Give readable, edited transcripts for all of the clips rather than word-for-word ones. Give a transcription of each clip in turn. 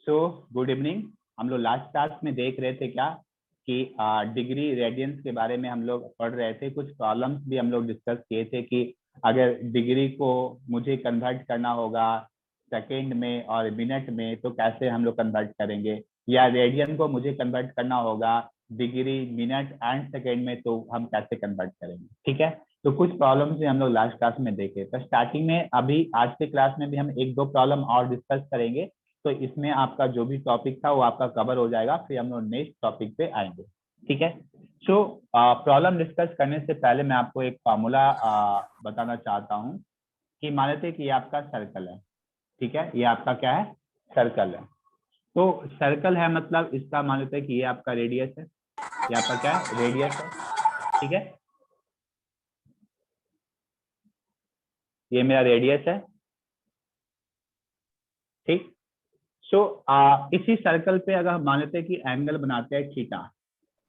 So good evening. हम लोग last class में देख रहे थे क्या कि डिग्री रेडियंस के बारे में हम लोग पढ़ रहे थे। कुछ प्रॉब्लम्स भी हम लोग डिस्कस किए थे कि अगर डिग्री को मुझे कन्वर्ट करना होगा सेकेंड में और मिनट में तो कैसे हम लोग कन्वर्ट करेंगे, या रेडियन को मुझे कन्वर्ट करना होगा डिग्री मिनट एंड सेकेंड में तो हम कैसे कन्वर्ट करेंगे। ठीक है, तो कुछ प्रॉब्लम्स हम लोग लास्ट क्लास में देखे। तो स्टार्टिंग में अभी आज के क्लास में भी हम एक दो प्रॉब्लम और डिस्कस करेंगे, तो इसमें आपका जो भी टॉपिक था वो आपका कवर हो जाएगा, फिर हम लोग नेक्स्ट टॉपिक पे आएंगे। ठीक है, सो प्रॉब्लम डिस्कस करने से पहले मैं आपको एक फार्मूला बताना चाहता हूँ कि मान लेते हैं कि ये आपका सर्कल है। ठीक है, ये आपका क्या है, सर्कल है। तो सर्कल है मतलब इसका मान लेते हैं कि ये आपका रेडियस है, ये आपका क्या है, रेडियस है। ठीक है, ये मेरा रेडियस है। ठीक, सो इसी सर्कल पे अगर हम मान लेते हैं कि एंगल बनाते हैं थीटा,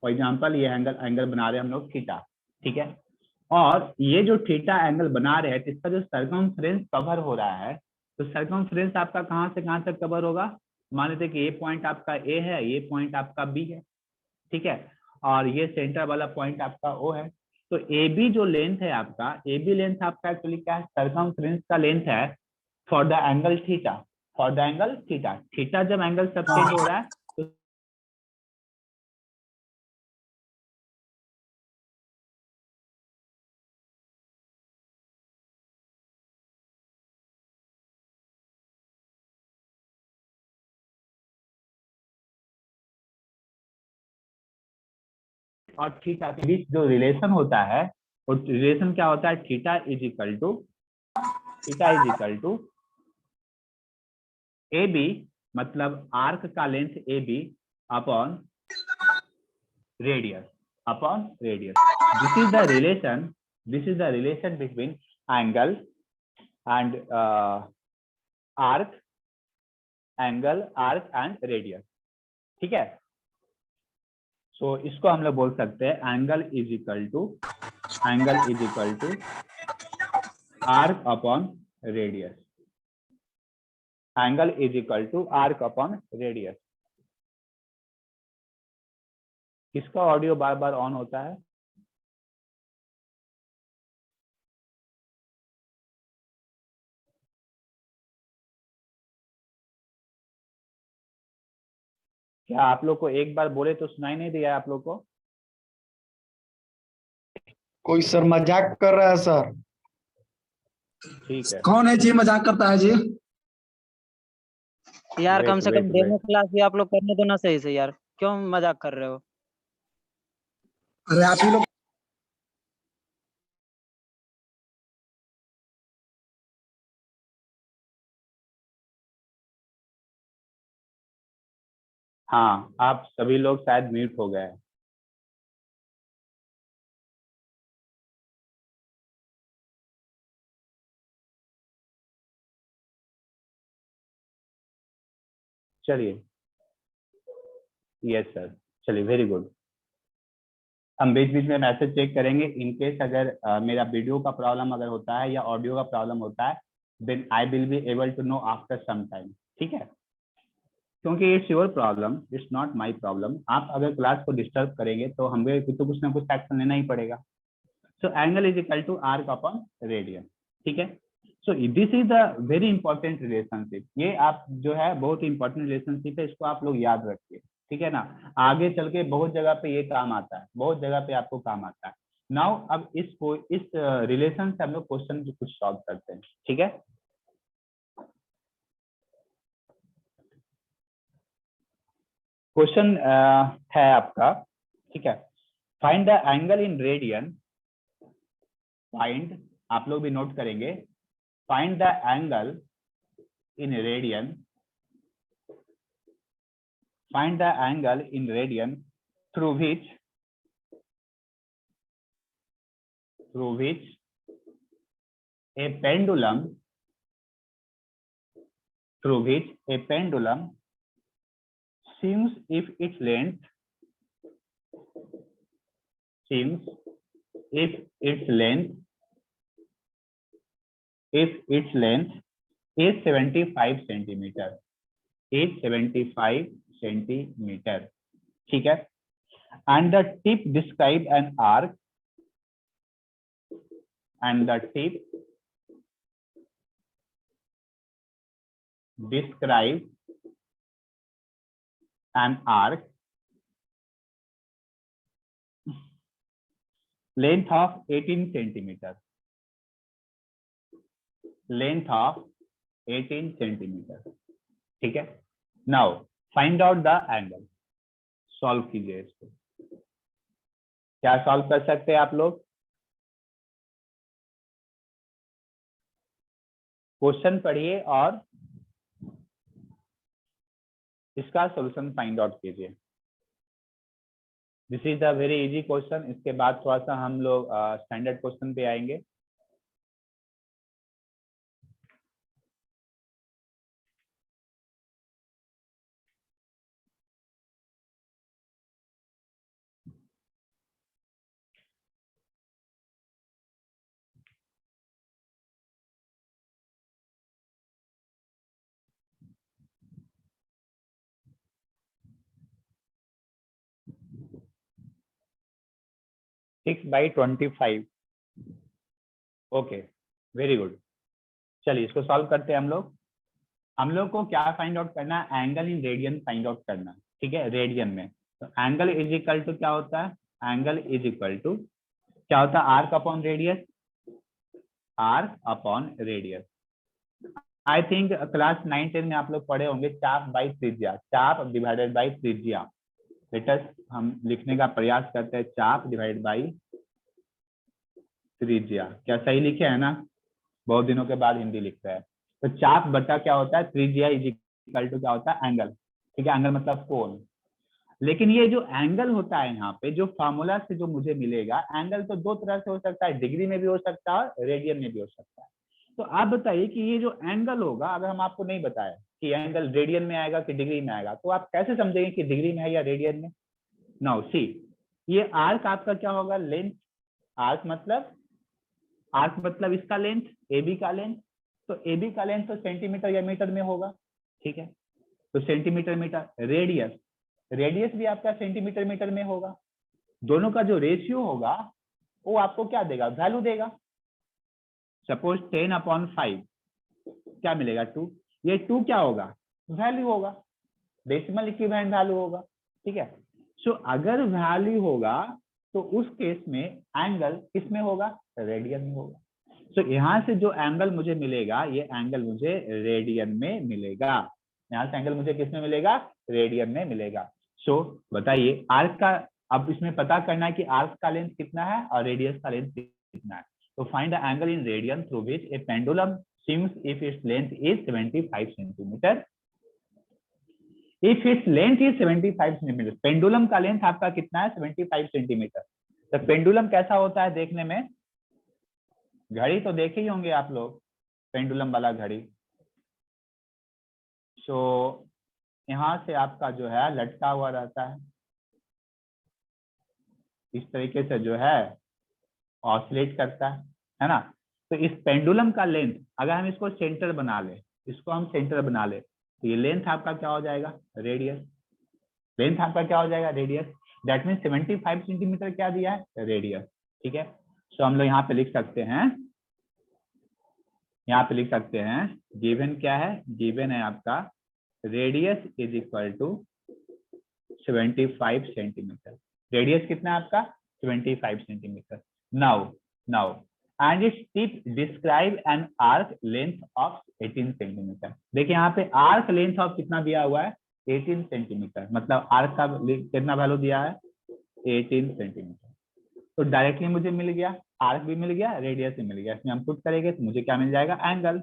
फॉर एग्जांपल ये एंगल बना रहे हैं हम लोग थीटा। ठीक है, और ये जो थीटा एंगल बना रहे हैं तो इसका जो सर्कमफ्रेंस कवर हो रहा है, तो सर्कमफ्रेंस आपका कहाँ से कहाँ तक कवर होगा। मान लेते हैं कि ये पॉइंट आपका ए है, ये पॉइंट आपका बी है। ठीक है, और ये सेंटर वाला पॉइंट आपका ओ है। तो ए बी जो लेंथ है आपका, ए बी लेंथ आपका एक्चुअली क्या है, सर्कमफ्रेंस का लेंथ है for the angle theta. For the angle theta, theta जब एंगल सबटेंड हो रहा है तो और थीटा के बीच जो रिलेशन होता है, वो रिलेशन क्या होता है, theta is equal to A B, मतलब आर्क का length A B upon radius, this is the relation, between angle and arc, and radius. ठीक है, सो इसको हम लोग बोल सकते हैं angle is equal to arc upon radius, angle is equal to arc upon radius. किसका ऑडियो बार बार ऑन होता है? क्या आप लोग को एक बार बोले तो सुनाई नहीं दिया आप लोग को? कोई सर मजाक कर रहा है सर। ठीक है, कौन है जी मजाक करता है जी? यार कम वेट से कम वेट डेमो वेट क्लास भी आप लोग करने दो ना सही से यार, क्यों मजाक कर रहे हो? अरे आप ही लोग हाँ, आप सभी लोग शायद म्यूट हो गए। चलिए, यस सर, चलिए, वेरी गुड। हम बीच बीच में मैसेज चेक करेंगे, इन केस अगर मेरा वीडियो का प्रॉब्लम अगर होता है या ऑडियो का प्रॉब्लम होता है, then I will be able to know after some time. ठीक है, क्योंकि it's your problem, it's not my problem. आप अगर क्लास को डिस्टर्ब करेंगे तो हमें तो कुछ ना कुछ एक्शन लेना ही पड़ेगा। So angle is equal to arc upon radius. ठीक है, so this is the very important relationship. ये आप जो है बहुत इंपॉर्टेंट रिलेशनशिप है, इसको आप लोग याद रखिए। ठीक है ना, आगे चल के बहुत जगह पे ये काम आता है, बहुत जगह पे आपको काम आता है। नाउ अब इस रिलेशन से हम लोग क्वेश्चन कुछ सॉल्व करते हैं। ठीक है, क्वेश्चन है आपका, ठीक है, find the angle in radian. Find, आप लोग भी नोट करेंगे, find the angle in radian, find the angle in radian through which a pendulum swings if its length is 75 centimeter. is 75 centimetre, ठीक है। And the tip describe an arc, and the tip describe an arc length of 18 centimetre, length of 18 centimetre, ठीक है। Now find out the angle, solve कीजिए इसको। क्या solve कर सकते हैं आप लोग? क्वेश्चन पढ़िए और इसका सॉल्यूशन फाइंड आउट कीजिए। This is the very easy question. इसके बाद थोड़ा सा हम लोग स्टैंडर्ड क्वेश्चन पे आएंगे। Six by 25, okay, very good. चलिए इसको सॉल्व करते हैं हम लोग। हम लोग को क्या फाइंड आउट करना है? Angle in radian find out करना, ठीक है, रेडियन में। तो एंगल इज इक्वल टू क्या होता है? एंगल इज इक्वल टू क्या होता है? Arc upon radius, arc upon radius. I think class 9-10 में आप लोग पढ़े होंगे चाप बाई त्रिज्या, चाप डिवाइडेड बाई त्रिज्या। लेटस हम लिखने का प्रयास करते हैं, चाप डिवाइडेड बाई त्रिज्या। क्या सही लिखे है ना? बहुत दिनों के बाद हिंदी लिख रहा है। तो चाप बटा क्या होता है? त्रिज्या इज इक्वल टू क्या होता है? एंगल, ठीक है, एंगल मतलब कोण। लेकिन ये जो एंगल होता है यहाँ पे, जो फॉर्मूला से जो मुझे मिलेगा, एंगल तो दो तरह से हो सकता है, डिग्री में भी हो सकता है, रेडियन में भी हो सकता है। तो आप बताइए कि ये जो एंगल होगा, अगर हम आपको नहीं बताया कि एंगल रेडियन में आएगा कि डिग्री में आएगा, तो आप कैसे समझेंगे कि डिग्री में है या रेडियन में? नाउ सी, ये आर्क आपका क्या होगा? लेंथ। आर्क मतलब इसका लेंथ, AB का लेंथ। तो AB का लेंथ तो सेंटीमीटर या मीटर में होगा, ठीक है, तो सेंटीमीटर मीटर। रेडियस, रेडियस भी आपका सेंटीमीटर मीटर में होगा। दोनों का जो रेशियो होगा वो आपको क्या देगा? वैल्यू देगा। सपोज 10/5 क्या मिलेगा? 2। ये 2 क्या होगा? वैल्यू होगा, डेसिमल इक्विवेलेंट वैल्यू होगा, ठीक है। सो अगर वैल्यू होगा तो उस केस में एंगल किसमें होगा? रेडियन में होगा। सो यहाँ से जो एंगल मुझे मिलेगा, ये एंगल मुझे रेडियन में मिलेगा। यहाँ से एंगल मुझे किसमें मिलेगा? रेडियन में मिलेगा। सो बताइए आर्क का, अब इसमें पता करना है कि आर्क का लेंथ कितना है और रेडियस का लेंथ कितना है। तो find the angle in radian through which A pendulum swings if its length is 75 centimetre. If its length is 75 centimetre, pendulum का लेंथ आपका कितना है? 75 सेंटीमीटर। तो पेंडुलम कैसा होता है देखने में? घड़ी तो देखे ही होंगे आप लोग, पेंडुलम वाला घड़ी। सो यहाँ से आपका जो है लटका हुआ रहता है, इस तरीके से जो है ऑसिलेट करता है ना। तो इस पेंडुलम का लेंथ, अगर हम इसको सेंटर बना ले, इसको हम सेंटर बना ले, तो ये लेंथ आपका क्या हो जाएगा? रेडियस। लेंथ आपका क्या हो जाएगा? रेडियस। दैट मीन 75 सेंटीमीटर क्या दिया है? रेडियस, ठीक है। सो हम लोग यहाँ पे लिख सकते हैं, यहाँ पे लिख सकते हैं, गिवन क्या है? गिवन है आपका radius is equal to 75 centimetre. Radius कितना है आपका? 75 centimetre. Now and it's tip describe an arc length of 18 centimetre. देखिए यहाँ पे आर्क लेंथ ऑफ कितना दिया हुआ है? 18 सेंटीमीटर। मतलब आर्क का कितना वैल्यू दिया है? 18 सेंटीमीटर। तो डायरेक्टली मुझे मिल गया, आर्क भी मिल गया, रेडियस भी मिल गया। इसमें हम पुट करेंगे तो मुझे क्या मिल जाएगा? Angle.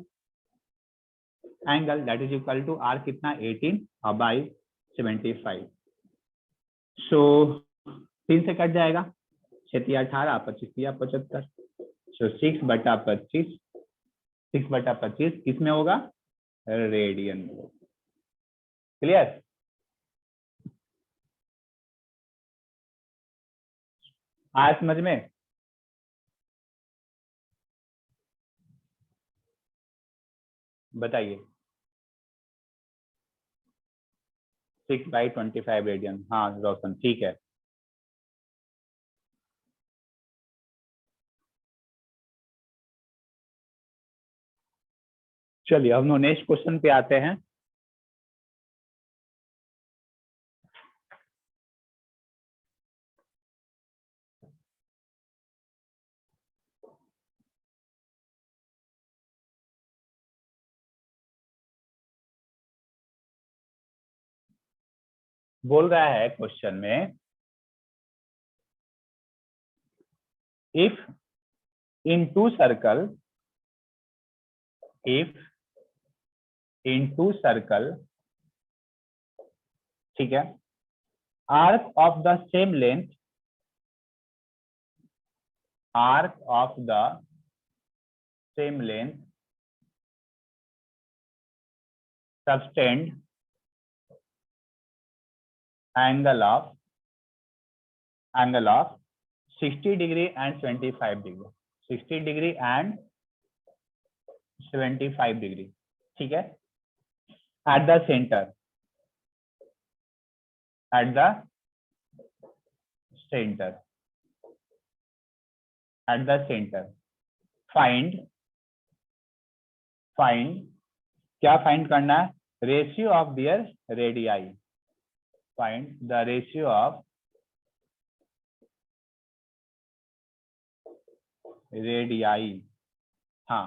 Angle that is equal to arc कितना? 18 और बाई 75। सो 3 से कट जाएगा, 6×18, 25×75। सो 6/25, 6/25 किसमें होगा? रेडियन में। क्लियर? आया समझ में? बताइए। 6/25 रेडियन। हाँ रोशन ठीक है। चलिए हम लोग नेक्स्ट क्वेश्चन पे आते हैं। बोल रहा है क्वेश्चन में, if in two circle, if in two circle, ठीक है, arc of the same length, arc of the same length subtend angle of 60 degree and 25 degree, 60 degree and 75 degree, ठीक है, at the center, at the center, at the center, find क्या find करना है? Ratio of their radii, find the ratio of radii, हाँ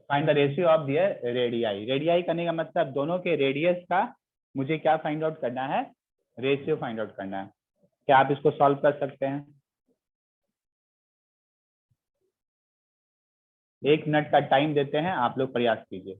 find the ratio of their radii, radii करने का मतलब दोनों के रेडियस का मुझे क्या फाइंड आउट करना है? रेशियो फाइंड आउट करना है। क्या आप इसको सॉल्व कर सकते हैं? 1 मिनट का टाइम देते हैं, आप लोग प्रयास कीजिए।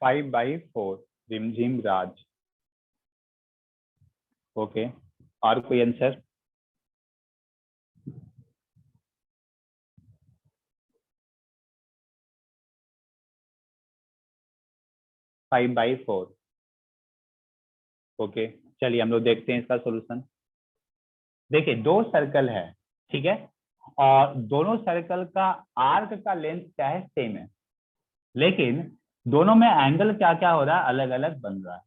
फाइव बाई फोर, रिमझिम राज। ओके, और कोई answer? Five by four. Okay, चलिए हम लोग देखते हैं इसका सॉल्यूशन। देखिए दो सर्कल है, ठीक है, और दोनों सर्कल का आर्क का लेंथ क्या है? सेम है, लेकिन दोनों में एंगल क्या क्या हो रहा है? अलग अलग बन रहा है।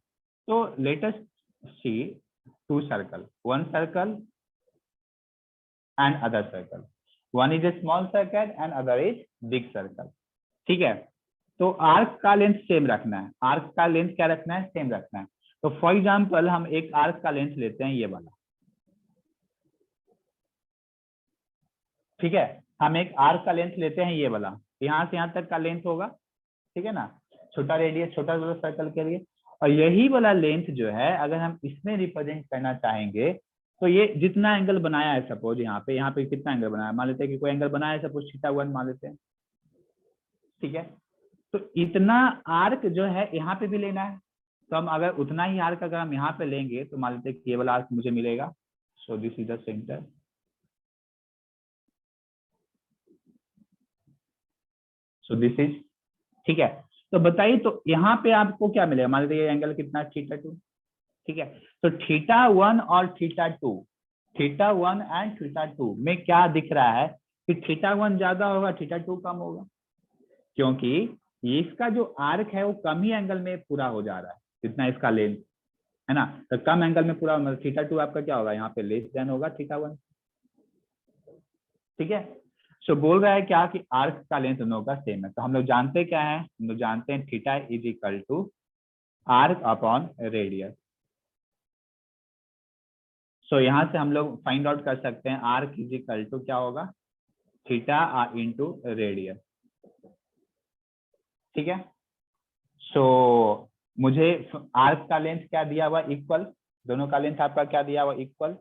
तो let us see two circle, one circle and other circle, one is a small circle and other is big circle, ठीक है। तो आर्क का लेंथ सेम रखना है, आर्क का लेंथ क्या रखना है? सेम रखना है। तो फॉर एग्जाम्पल हम एक आर्क का लेंथ लेते हैं, ये वाला, ठीक है, हम एक आर्क का लेंथ लेते हैं ये वाला, यहाँ से यहाँ तक का लेंथ होगा, ठीक है ना, छोटा रेडियस, छोटा सर्कल के लिए। और यही वाला लेंथ जो है अगर हम इसमें रिप्रेजेंट करना चाहेंगे तो ये जितना एंगल बनाया है, सपोज यहाँ पे कितना एंगल बनाया, मान लेते हैं कि कोई एंगल बनाया है, सपोज θ1 मान लेते हैं, ठीक है। तो इतना आर्क जो है यहाँ पे भी लेना है, तो हम अगर उतना ही आर्क अगर हम यहाँ पे लेंगे तो मान लेते हैं कि ये वाला आर्क मुझे मिलेगा। सो this is the centre, so this is, ठीक है। तो बताइए, तो यहाँ पे आपको क्या मिलेगा? मान लीजिए एंगल कितना? θ2, ठीक है। तो θ1 और θ2, θ1 एंड θ2 में क्या दिख रहा है कि θ1 ज्यादा होगा, θ2 कम होगा, क्योंकि इसका जो आर्क है वो कम ही एंगल में पूरा हो जा रहा है जितना इसका लेंथ है ना। तो कम एंगल में पूरा, मतलब θ2 आपका क्या होगा? यहाँ पे लेस देन होगा θ1, ठीक है। सो बोल रहा है क्या कि आर्क का लेंथ दोनों का सेम है। तो हम लोग जानते क्या है? हम लोग जानते हैं theta is equal to arc upon radius. So यहाँ से हम लोग फाइंड आउट कर सकते हैं आर्क इज इक्वल टू क्या होगा? थीटा इंटू रेडियस, ठीक है। सो मुझे आर्क का लेंथ क्या दिया हुआ? इक्वल, दोनों का लेंथ आपका क्या दिया हुआ? इक्वल।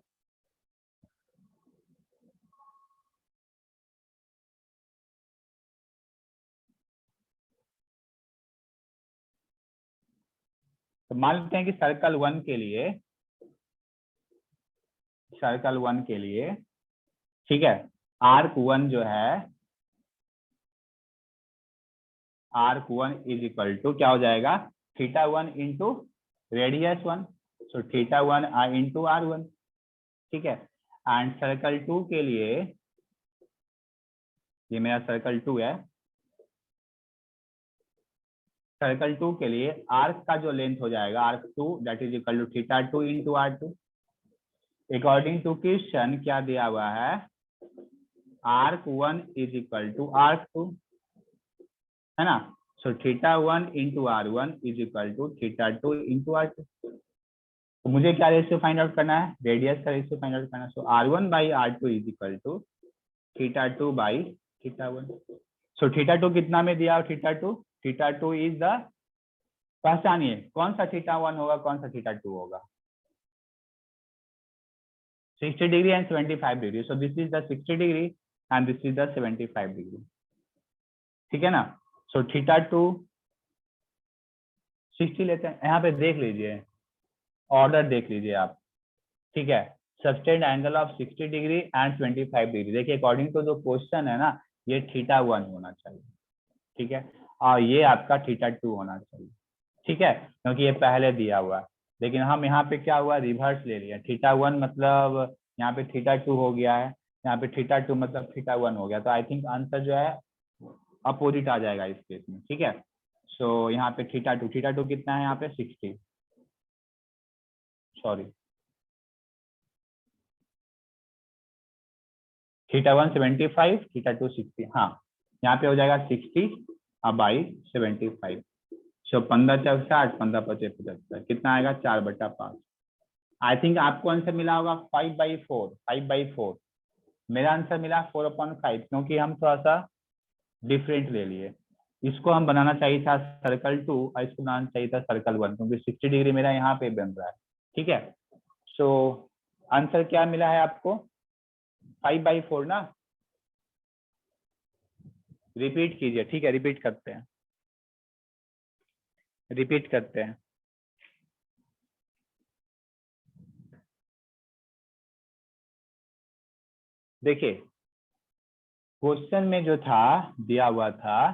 तो मान लेते हैं कि सर्कल 1 के लिए ठीक है, आर्क 1 जो है, आर्क 1 इज इक्वल टू क्या हो जाएगा, θ1 इंटू रेडियस 1, सो θ1 इंटू r1, ठीक है। एंड सर्कल 2 के लिए, ये मेरा सर्कल 2 है, सर्कल 2 के लिए आर्क का जो लेंथ हो जाएगा arc 2 that is equal to θ2 into r2। According to question क्या दिया हुआ है, arc 1 is equal to arc 2, है ना। So θ1 into r1 is equal to θ2 into r2। तो मुझे क्या रेशियो फाइंड आउट करना है, रेडियस का रेशियो फाइंड आउट करना है। So r1 by r2 is equal to θ2 by θ1। So θ2 कितना में दिया, θ2 इज द, पहचानिए कौन सा θ1 होगा, कौन सा θ2 होगा, 60 degree and 75 degree. So this is the 60 degree and this is the 75 degree, ठीक है ना। सो θ2 60 लेते हैं, यहाँ पे देख लीजिए, ऑर्डर देख लीजिए आप, ठीक है। Subtend angle of 60 degree and 25 degree, देखिए अकॉर्डिंग टू जो क्वेश्चन है ना, ये θ1 होना चाहिए, ठीक है, और ये आपका θ2 होना चाहिए, ठीक है, क्योंकि ये पहले दिया हुआ है। लेकिन हम यहाँ पे क्या हुआ, रिवर्स ले लिया, θ1 मतलब यहाँ पे θ2 हो गया है, यहाँ पे θ2 मतलब θ1 हो गया, तो आई थिंक आंसर जो है अपोजिट आ जाएगा इस केस में, ठीक है। सो यहाँ पे θ2 कितना है, यहाँ पे 60, सॉरी θ1 75, θ2 60, हाँ यहाँ पे हो जाएगा 60 बाई 75। सो 15 चौक 60, 15 पचे 75, कितना आएगा 4/5। आई थिंक आपको आंसर मिला होगा 5/4। मेरा आंसर मिला 4/5, क्योंकि हम थोड़ा सा डिफरेंट ले लिए। इसको हम बनाना चाहिए था सर्कल 2 और इसको बनाना चाहिए था सर्कल 1, क्योंकि 60 डिग्री मेरा यहाँ पे बन रहा है, ठीक है। सो आंसर क्या मिला है आपको, 5/4 ना, रिपीट कीजिए, ठीक है, रिपीट करते हैं। देखिए क्वेश्चन में जो था दिया हुआ था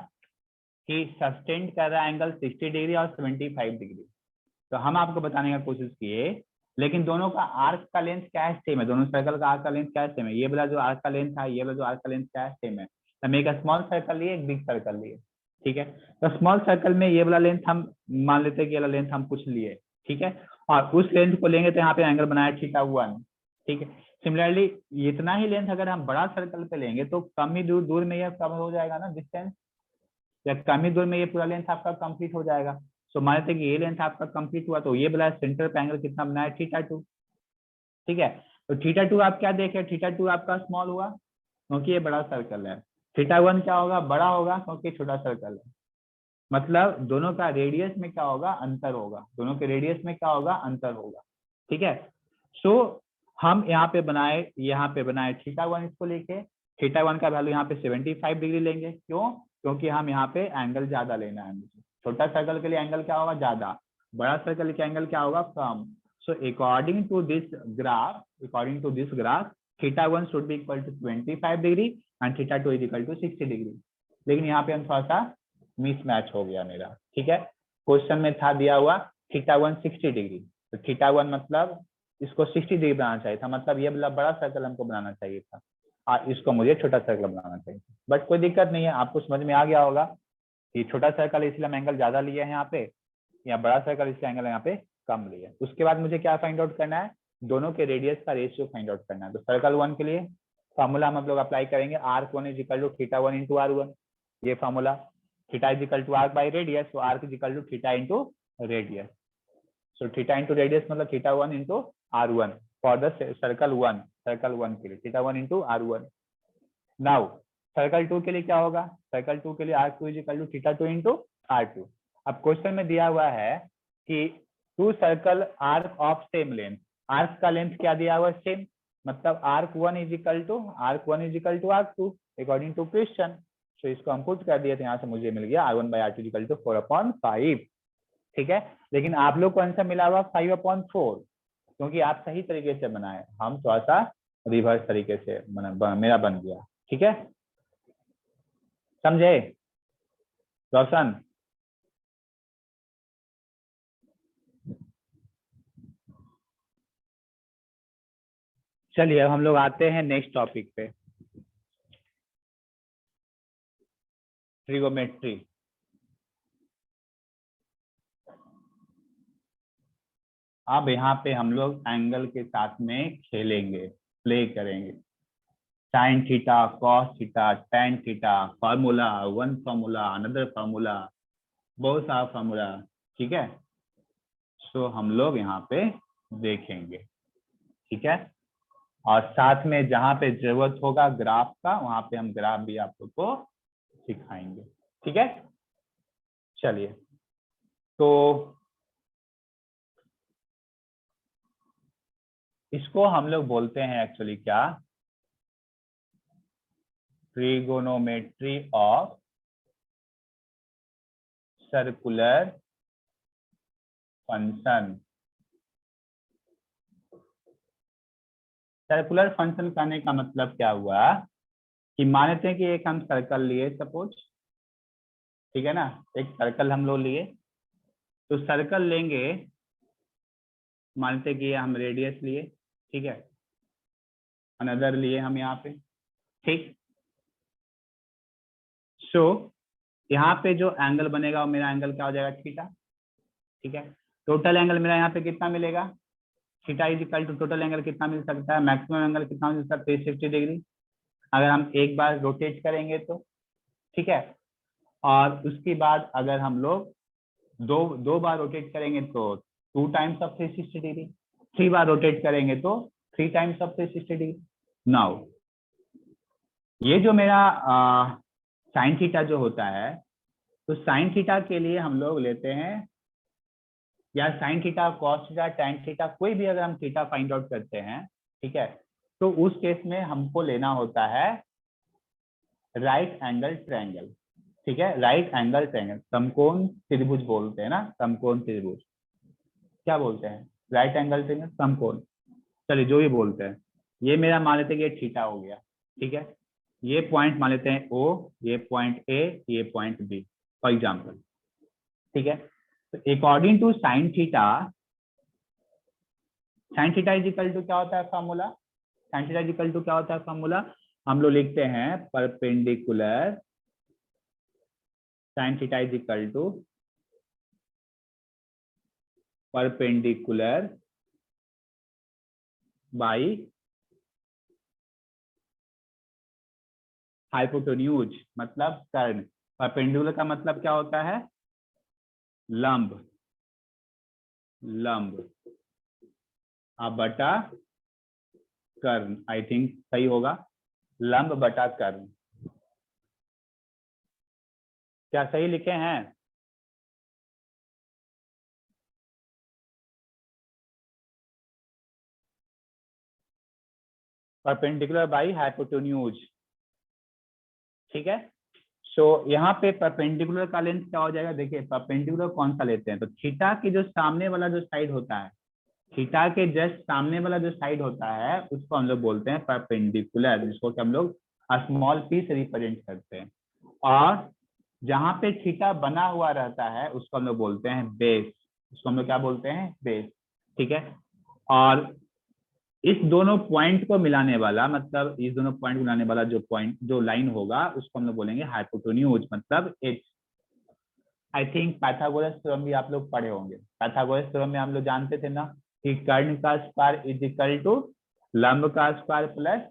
कि सस्टेंड कर रहा है एंगल 60 डिग्री और 75 डिग्री, तो हम आपको बताने का कोशिश किए, लेकिन दोनों का आर्क का लेंथ क्या है, सेम है, दोनों सर्कल का आर्क का लेंथ क्या है, सेम है। ये वाला जो आर्क का लेंथ था, ये वाला जो आर्क का लेंथ क्या है, सेम है। हम एक स्मॉल सर्कल लिए, एक बिग सर्कल लिए, ठीक है। तो स्मॉल सर्कल में ये वाला लेंथ हम मान लेते हैं कि ये वाला लेंथ हम कुछ लिए, ठीक है, और उस लेंथ को लेंगे तो यहाँ पे एंगल बनाया θ1, ठीक है। सिमिलरली इतना ही लेंथ अगर हम बड़ा सर्कल पे लेंगे तो कम ही दूर में ये कवर हो जाएगा ना डिस्टेंस, या कम ही दूर में ये पूरा लेंथ आपका कंप्लीट हो जाएगा। सो मान लेते हैं कि ये लेंथ आपका कंप्लीट हुआ, तो ये वाला सेंटर पे एंगल कितना बनाया, θ2, ठीक है। तो θ2 आप क्या देखे, θ2 आपका स्मॉल हुआ क्योंकि ये बड़ा सर्कल है, θ1 क्या होगा, बड़ा होगा क्योंकि छोटा सर्कल है। मतलब दोनों का रेडियस में क्या होगा, अंतर होगा, दोनों के रेडियस में क्या होगा, अंतर होगा, ठीक है। सो हम यहाँ पे बनाए θ1, इसको लेके θ1 का वैल्यू यहाँ पे 75 डिग्री लेंगे, क्यों, क्योंकि हम यहाँ पे एंगल ज्यादा लेना है मुझे। छोटा सर्कल के लिए एंगल क्या होगा, ज्यादा, बड़ा सर्कल के एंगल क्या होगा, कम। So according to this graph θ1 should be equal to 25 degree and θ2 is equal to 60 degree. लेकिन यहाँ पे हम थोड़ा सा मिसमैच हो गया मेरा, ठीक है। क्वेश्चन में था दिया हुआ θ1 60 डिग्री, तो θ1 मतलब इसको 60 डिग्री बनाना चाहिए था, मतलब ये बड़ा सर्कल हमको बनाना चाहिए था, और इसको मुझे छोटा सर्कल बनाना चाहिए था। बट कोई दिक्कत नहीं है, आपको समझ में आ गया होगा कि छोटा सर्कल इसलिए हम एंगल ज्यादा लिए हैं यहाँ पे, या बड़ा सर्कल इसलिए एंगल यहाँ पे कम लिए। उसके बाद मुझे क्या फाइंड आउट करना है, दोनों के रेडियस का रेशियो फाइंड आउट करना है। तो सर्कल 1 के लिए फॉर्मूला हम लोग अप्लाई करेंगे, r1 is equal to θ1 into r1, ये formula, theta is equal to arc by radius, तो arc is equal to theta into radius. So theta into radius मतलब θ1 into r1 for the circle 1 के लिए, θ1 into r1। Now circle 2 के लिए क्या होगा, circle 2 के लिए r2 is equal to θ2 into r2। अब क्वेश्चन में दिया हुआ है कि two circle arc of same length, arc का लेंथ क्या दिया हुआ है, सेम, मतलब r1 is equal to r2 according to question. तो इसको हम पुट कर दिए थे, यहाँ से मुझे मिल गया r1 by r2 equal to 4/5। ठीक है। लेकिन आप लोग को आंसर मिला हुआ 5/4, क्योंकि आप सही तरीके से बनाए, हम थोड़ा सा रिवर्स तरीके से मेरा बन गया। ठीक है, समझे रोशन? चलिए अब हम लोग आते हैं नेक्स्ट टॉपिक पे, ट्रिगोमेट्री। अब यहाँ पे हम लोग एंगल के साथ में खेलेंगे, प्ले करेंगे। Sine theta, cos theta, tan theta, formula, one formula, another formula, बहुत सारा फार्मूला। ठीक है, सो हम लोग यहाँ पे देखेंगे। ठीक है, और साथ में जहाँ पे जरूरत होगा ग्राफ का, वहां पे हम ग्राफ भी आप लोग को सिखाएंगे। ठीक है, चलिए तो इसको हम लोग बोलते हैं एक्चुअली क्या, trigonometry of circular function. Circular function करने का मतलब क्या हुआ कि मानते हैं कि एक हम सर्कल लिए सपोज, ठीक है ना, एक सर्कल हम लोग लिए, तो सर्कल लेंगे, मानते हैं कि हम रेडियस लिए, ठीक है, अनदर लिए हम यहाँ पे, ठीक। सो यहाँ पे जो एंगल बनेगा वो मेरा एंगल क्या हो जाएगा, थीटा। ठीक है, टोटल एंगल मेरा यहाँ पे कितना मिलेगा, theta is equal to total angle कितना मिल सकता है, मैक्सिमम एंगल कितना मिल सकता है, 360 डिग्री, अगर हम एक बार रोटेट करेंगे तो। ठीक है, और उसके बाद अगर हम लोग दो बार रोटेट करेंगे तो 2 times of 360 degree, 3 bar rotate करेंगे तो 3 टाइम्स ऑफ 360 डिग्री। नाउ ये जो मेरा साइन थीटा जो होता है, तो साइन थीटा के लिए हम लोग लेते हैं, या sine theta, cos theta, tan theta, कोई भी अगर हम थीटा फाइंड आउट करते हैं, ठीक है, तो उस केस में हमको लेना होता है राइट एंगल ट्रायंगल। ठीक है, राइट एंगल ट्रायंगल, समकोण त्रिभुज बोलते हैं ना, समकोण त्रिभुज क्या बोलते हैं, राइट एंगल ट्रायंगल, समकोण, चलिए जो भी बोलते हैं। ये मेरा मान लेते हैं कि ये थीटा हो गया। ठीक है, ये पॉइंट मान लेते हैं ओ, ये पॉइंट ए, ये पॉइंट बी फॉर एग्जाम्पल। ठीक है, तो according to sine theta, sine theta is equal to क्या होता है formula, sine theta is equal to क्या होता है फॉर्मूला, हम लोग लिखते हैं perpendicular sine theta is equal to perpendicular by hypotenuse, मतलब कर्ण। परपेंडिकुलर का मतलब क्या होता है, लंब, लंब, अब बटा कर्ण, आई थिंक सही होगा, लंब बटा कर्ण। क्या सही लिखे हैं? Perpendicular by hypotenuse. ठीक है, सो यहाँ पे परपेंडिकुलर का लेंथ क्या हो जाएगा, देखिए परपेंडिकुलर कौन सा लेते हैं, तो थीटा के जो सामने वाला जो साइड होता है, थीटा के जस्ट सामने वाला जो साइड होता है उसको हम लोग बोलते हैं परपेंडिकुलर, जिसको कि हम लोग स्मॉल पी से रिप्रेजेंट करते हैं। और जहाँ पे थीटा बना हुआ रहता है उसको हम लोग बोलते हैं बेस, उसको हम लोग क्या बोलते हैं, बेस। ठीक है, और इस दोनों पॉइंट को मिलाने वाला, मतलब इस दोनों पॉइंट को मिलाने वाला जो पॉइंट, जो लाइन होगा उसको हम लोग बोलेंगे हाइपोटेन्यूज, मतलब H. I think Pythagoras theorem भी आप लोग पढ़े होंगे, पाइथागोरस थ्योरम में हम लोग जानते थे ना कि कर्ण का स्क्वायर इज इक्वल टू लंब का स्क्वायर प्लस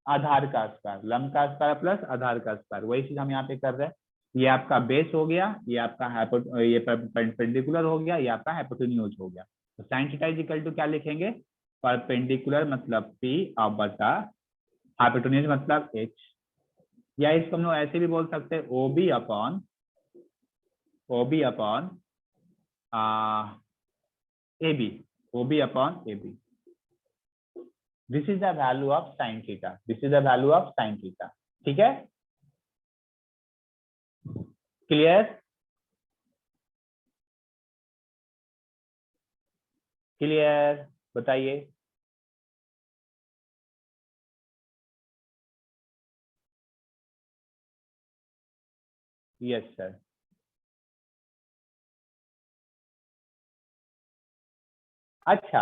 आधार का स्क्वायर, लंब का स्क्वायर प्लस आधार का स्क्वायर, वही चीज हम यहाँ पे कर रहे हैं। ये आपका बेस हो गया, ये आपका ये परपेंडिकुलर हो गया, ये आपका हाइपोटेन्यूज हो गया। तो sine theta is equal to क्या लिखेंगे, परपेंडिकुलर मतलब पी और बटा हाइपोटेन्यूज मतलब एच, या इसको हम लोग ऐसे भी बोल सकते हैं O B upon A B, O B upon A B. This is the value of sine theta, this is the value of sine theta. ठीक है, क्लियर? क्लियर? बताइए। Yes sir. अच्छा,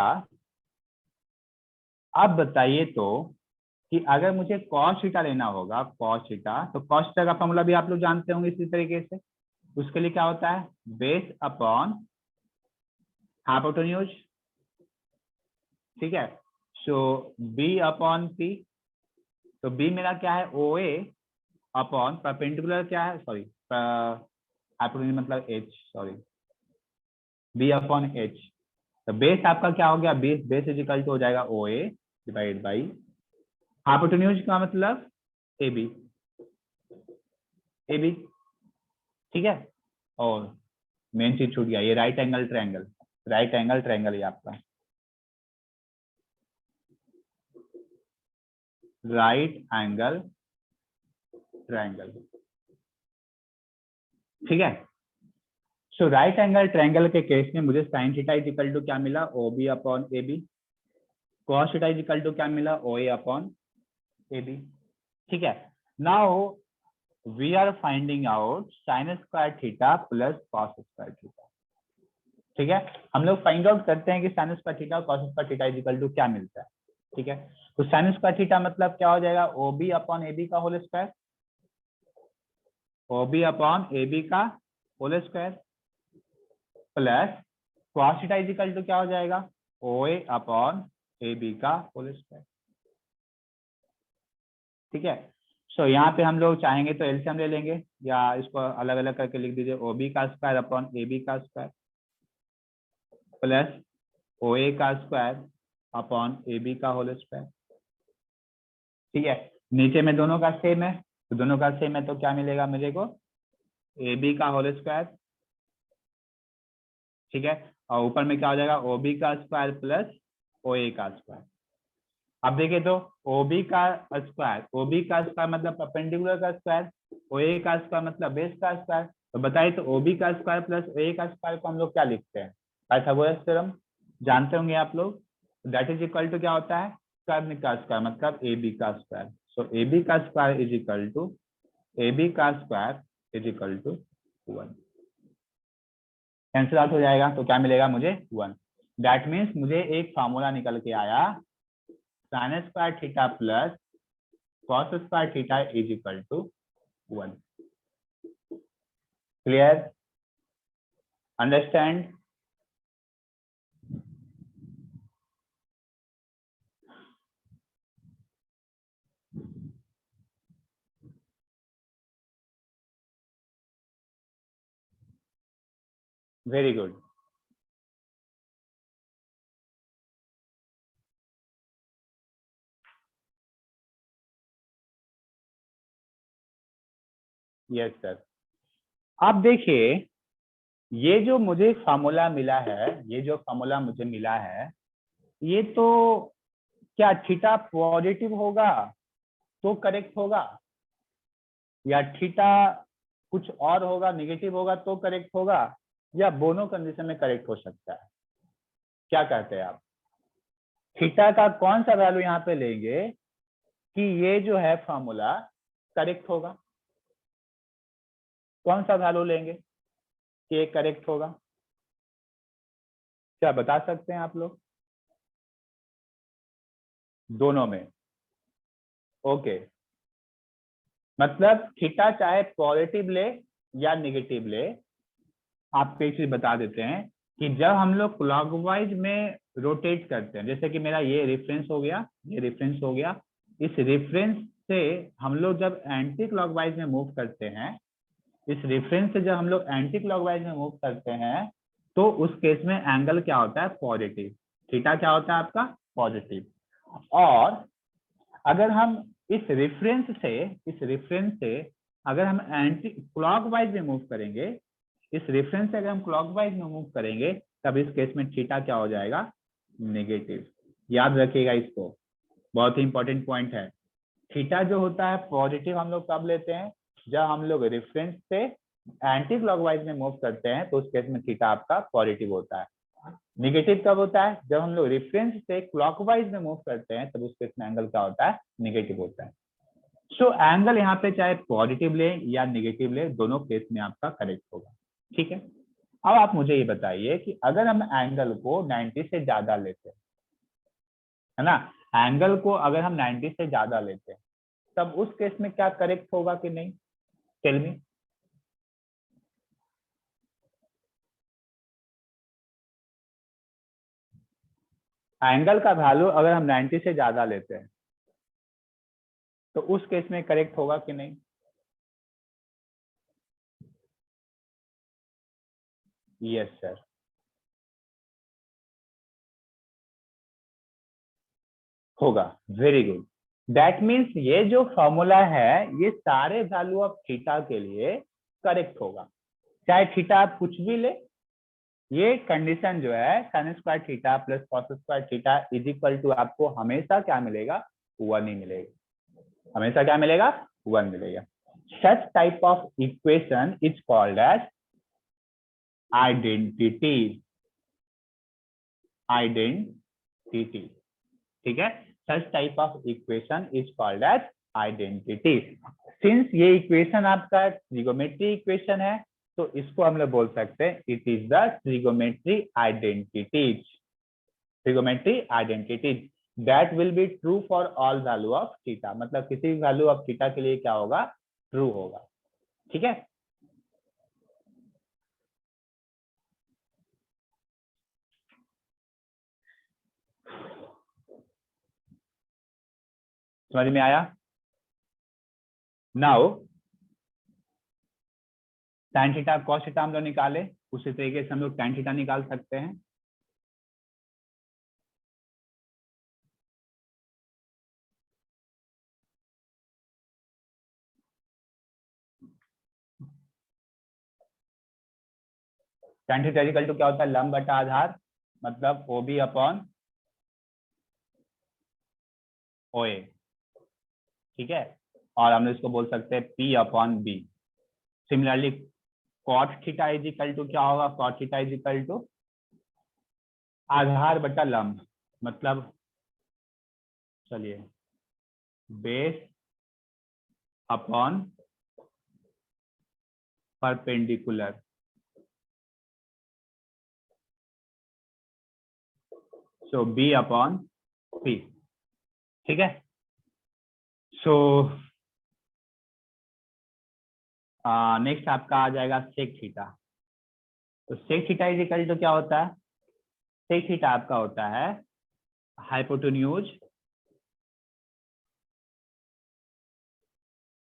आप बताइए तो कि अगर मुझे कॉस थीटा लेना होगा, कॉस थीटा, तो कॉस थीटा का फॉर्मूला भी आप लोग जानते होंगे इसी तरीके से। उसके लिए क्या होता है? बेस अपॉन हाइपोटेन्यूज, ठीक है। सो बी अपॉन पी, तो बी मेरा क्या है? ओ ए अपॉन परपेंडिकुलर क्या है, सॉरी हाइपोटेन्यूज मतलब H, sorry B upon H. तो बेस आपका क्या हो गया? बेस बेस इजिकल टू हो जाएगा O A divide by hypotenuse का मतलब ए बी, ए बी, ठीक है। और मेन चीज छूट गया, ये right angle triangle, right angle triangle ये आपका राइट एंगल ट्रायंगल, ठीक है। सो राइट एंगल ट्रायंगल के केस में मुझे sine theta is equal to क्या मिला? O B upon A B. Cos theta is equal to क्या मिला? O A upon A B, ठीक है। Now we are finding out sine square theta plus cos square theta, ठीक है। हम लोग फाइंड आउट करते हैं कि साइन स्क्वायर थीटा और cos square theta is equal to क्या मिलता है, ठीक है। तो साइन स्क्वायर थीटा मतलब क्या हो जाएगा? O B upon A B का whole square, O B upon A B का whole square plus cos theta is equal to क्या हो जाएगा? O A upon A B का होल स्क्वायर, ठीक है। सो यहाँ पे हम लोग चाहेंगे तो एलसीएम ले लेंगे या इसको अलग अलग करके लिख दीजिए, ओ बी का स्क्वायर अपॉन ए बी का स्क्वायर प्लस ओ ए का स्क्वायर अपॉन ए बी का होल स्क्वायर, ठीक है। नीचे में दोनों का सेम है, तो दोनों का सेम है तो क्या मिलेगा मेरे को? ए बी का होल स्क्वायर, ठीक है। और ऊपर में क्या हो जाएगा? ओ बी का स्क्वायर प्लस ओ ए का स्क्वायर। अब देखिए तो ओ बी का स्क्वायर, ओ बी का स्क्वायर मतलब परपेंडिकुलर का स्क्वायर, ओ ए का स्क्वायर मतलब बेस का स्क्वायर। तो बताइए तो ओ बी का स्क्वायर प्लस ओ ए का स्क्वायर को हम लोग क्या लिखते हैं? पाइथागोरस थ्योरम जानते होंगे आप लोग। दैट इज इक्वल टू क्या होता है? कर्न का स्क्वायर मतलब ए बी का स्क्वायर। सो ए बी का square is equal to A B का square is equal to 1। Cancel out हो जाएगा तो क्या मिलेगा मुझे? 1। दैट मीन्स मुझे एक फार्मूला निकल के आया, sine square theta plus cos square theta is equal to 1। Clear? Understand? Very good. Yes sir. आप देखिए, ये जो मुझे फार्मूला मिला है, ये जो फार्मूला मुझे मिला है, ये तो क्या थीटा पॉजिटिव होगा तो करेक्ट होगा, या थीटा कुछ और होगा नेगेटिव होगा तो करेक्ट होगा, या दोनों कंडीशन में करेक्ट हो सकता है? क्या कहते हैं आप? थीटा का कौन सा वैल्यू यहाँ पे लेंगे कि ये जो है फॉर्मूला करेक्ट होगा? कौन सा वैल्यू लेंगे कि ये करेक्ट होगा? क्या बता सकते हैं आप लोग? दोनों में। ओके, मतलब थीटा चाहे पॉजिटिव ले या निगेटिव ले, आपको एक चीज बता देते हैं कि जब हम लोग क्लॉकवाइज में रोटेट करते हैं, जैसे कि मेरा ये रेफरेंस हो गया, ये रेफरेंस हो गया, इस रेफरेंस से हम लोग जब एंटी क्लॉकवाइज में मूव करते हैं, इस रेफरेंस से जब हम लोग एंटी क्लॉकवाइज में मूव करते हैं, तो उस केस में एंगल क्या होता है? पॉजिटिव। थीटा क्या होता है आपका? पॉजिटिव। और अगर हम इस रेफरेंस से अगर हम एंटी क्लॉकवाइज में मूव करेंगे, इस रेफरेंस से अगर हम क्लॉकवाइज में मूव करेंगे, तब इस केस में थीटा क्या हो जाएगा? नेगेटिव। याद रखिएगा इसको, बहुत ही इंपॉर्टेंट पॉइंट है। थीटा जो होता है पॉजिटिव हम लोग कब लेते हैं? जब हम लोग रेफरेंस से एंटी क्लॉकवाइज में मूव करते हैं, तो उस केस में थीटा आपका पॉजिटिव होता है। निगेटिव कब होता है? जब हम लोग रेफरेंस से क्लॉकवाइज में मूव करते हैं, तब उस केस में एंगल क्या होता है? निगेटिव होता है। सो एंगल यहाँ पे चाहे पॉजिटिव ले या निगेटिव ले, दोनों केस में आपका करेक्ट होगा। ठीक है, अब आप मुझे ये बताइए कि अगर हम एंगल को 90 से ज्यादा लेते हैं, है ना, एंगल को अगर हम 90 से ज्यादा लेते हैं, तब उस केस में क्या करेक्ट होगा कि नहीं? Tell me. एंगल का वैल्यू अगर हम 90 से ज्यादा लेते हैं, तो उस केस में करेक्ट होगा कि नहीं? यस सर, होगा। Very good. दैट मीन्स ये जो फॉर्मूला है, ये सारे वैल्यू ऑफ थीटा के लिए करेक्ट होगा, चाहे थीटा आप कुछ भी ले। ये कंडीशन जो है sine square theta plus cos square theta is equal to आपको हमेशा क्या मिलेगा? 1 ही मिलेगा। हमेशा क्या मिलेगा? 1 मिलेगा। Such type of equation is called as identity. Identity, ठीक है। Such type of equation is called as identity. Since ये इक्वेशन आपका ट्रिगोमेट्री इक्वेशन है, तो इसको हम लोग बोल सकते हैं it is the trigonometry identities. Trigonometry identities that will be true for all value of theta, मतलब किसी भी वैल्यू ऑफ थीटा के लिए क्या होगा? ट्रू होगा। ठीक है, समझ में आया? Now tan theta cos theta हम लोग निकाले, उसी तरीके से हम लोग tan थीटा निकाल सकते हैं। tan थीटा इक्वल टू क्या होता है? लंब बटा आधार, मतलब OB अपॉन OA। ठीक है, और हम लोग इसको बोल सकते हैं P upon B। Similarly cot theta is equal to क्या होगा? cot theta is equal to आधार बटा लंब, मतलब चलिए base upon perpendicular. So B upon P। ठीक है, सो नेक्स्ट आपका आ जाएगा सेक थीटा। तो sec theta is equal to क्या होता है? सेक थीटा आपका होता है hypotenuse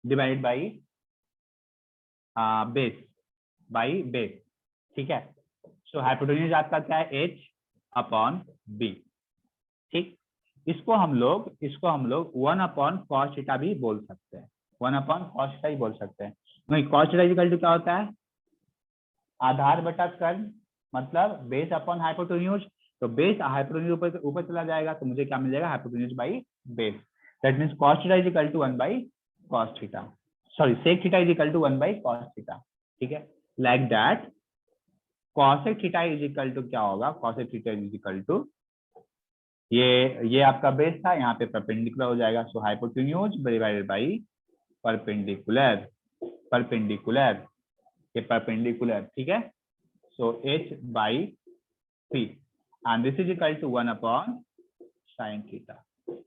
divided by base by base. ठीक है, सो हाइपोटेन्यूज आपका क्या है? H upon B। ठीक, इसको हम लोग 1 अपॉन कॉस थीटा भी बोल सकते हैं। 1 अपॉन कॉस थीटा ही बोल सकते हैं। नहीं, कॉस थीटा इक्वल टू क्या होता है? आधार बटा कर्ण, मतलब बेस अपॉन हाइपोटेन्यूज। तो बेस हाइपोटेन्यूज ऊपर चला जाएगा, तो मुझे क्या मिल जाएगा? Hypotenuse by base. That means cos theta is equal to 1 by cos theta, sorry sec theta is equal to 1 by cos theta. ठीक है, like that cosec theta is equal to क्या होगा? Cosec theta is equal to ये आपका base था, यहाँ पे perpendicular हो जाएगा। So hypotenuse divided by perpendicular. Perpendicular, ये परपेंडिकुलर। ठीक है, सो H by P and this is equal to 1 upon sin theta,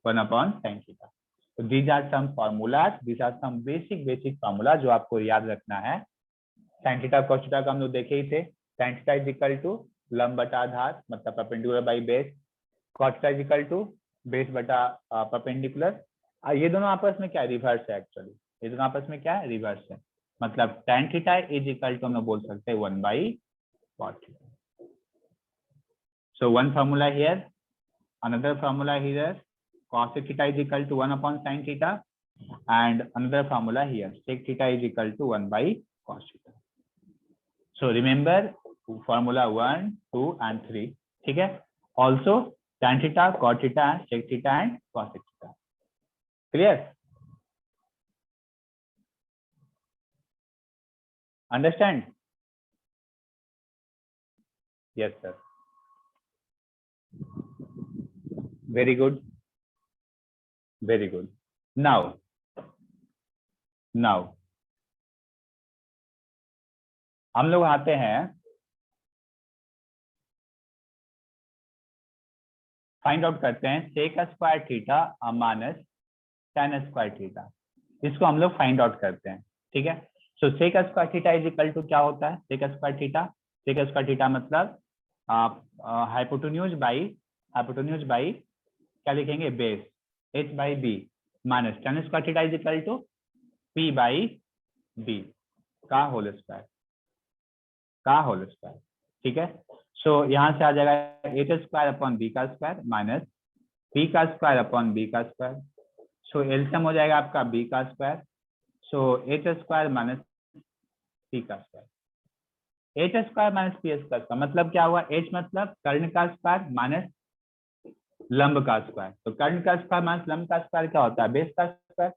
1 upon sin theta. So these are some formulas, these are some basic formula जो आपको याद रखना है। sin theta cos theta का हम लोग देखे ही थे। sin theta is equal to लंब बटा आधार, मतलब perpendicular by base. cos theta is equal to base बटा परपेंडिकुलर। ये दोनों आपस में क्या रिवर्स है? एक्चुअली ये दोनों आपस में क्या है? रिवर्स है। मतलब tan theta is equal to हम लोग बोल सकते हैं 1 by cot theta. So one formula here, another formula here, cos theta is equal to 1 upon sin theta, and another formula here, sec theta is equal to 1 by cos theta. So remember formula 1, 2 and 3. ठीक है, also tan theta, cot theta, sec theta and cos theta. Clear? Understand? Yes sir. Very good, very good. Now now हम लोग आते हैं find out करते हैं sec square theta minus tan square theta. इसको हम लोग फाइंड आउट करते हैं, ठीक है। So sec square theta is equal to क्या होता है, sec square theta, sec square theta मतलब आप हाइपोटेन्यूज बाई क्या लिखेंगे, base h by B minus tan square theta is equal to p by b का होल स्क्वायर, ठीक है। सो यहाँ से आ जाएगा एच स्क्वायर अपॉन बी का स्क्वायर माइनस पी का स्क्वायर अपॉन बी का स्क्वायर। सो एलसीएम हो जाएगा आपका बी का square, so H square minus P का square. H square minus P square का मतलब क्या हुआ, एच मतलब कर्ण का स्क्वायर माइनस लंब का स्क्वायर। तो कर्ण का स्क्वायर माइनस लंब का स्क्वायर क्या होता है, बेस का स्क्वायर।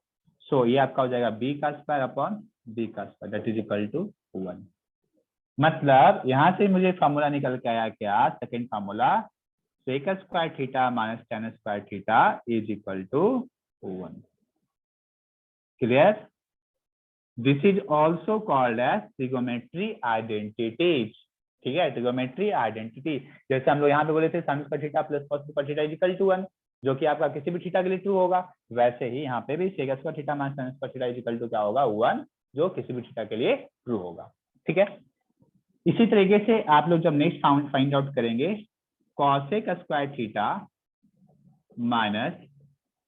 सो ये आपका हो जाएगा बी का स्क्वायर अपॉन बी का square that is equal to 1। मतलब यहां से मुझे फॉर्मूला निकल के आया क्या, second formula, sec square theta minus tan square theta is equal to 1। Clear? This is also called as trigonometry identities, ठीक है, ट्रिगोमेट्री आइडेंटिटी। जैसे हम लोग यहाँ पे बोले थे sin square theta plus cos square theta is equal to 1, जो कि आपका किसी भी थीटा के लिए ट्रू होगा। वैसे ही यहाँ पे भी sec square theta minus tan square theta is equal to क्या होगा, 1, जो किसी भी थीटा के लिए ट्रू होगा, ठीक है। इसी तरीके से आप लोग जब नेक्स्ट फाइंड आउट करेंगे cosec square theta minus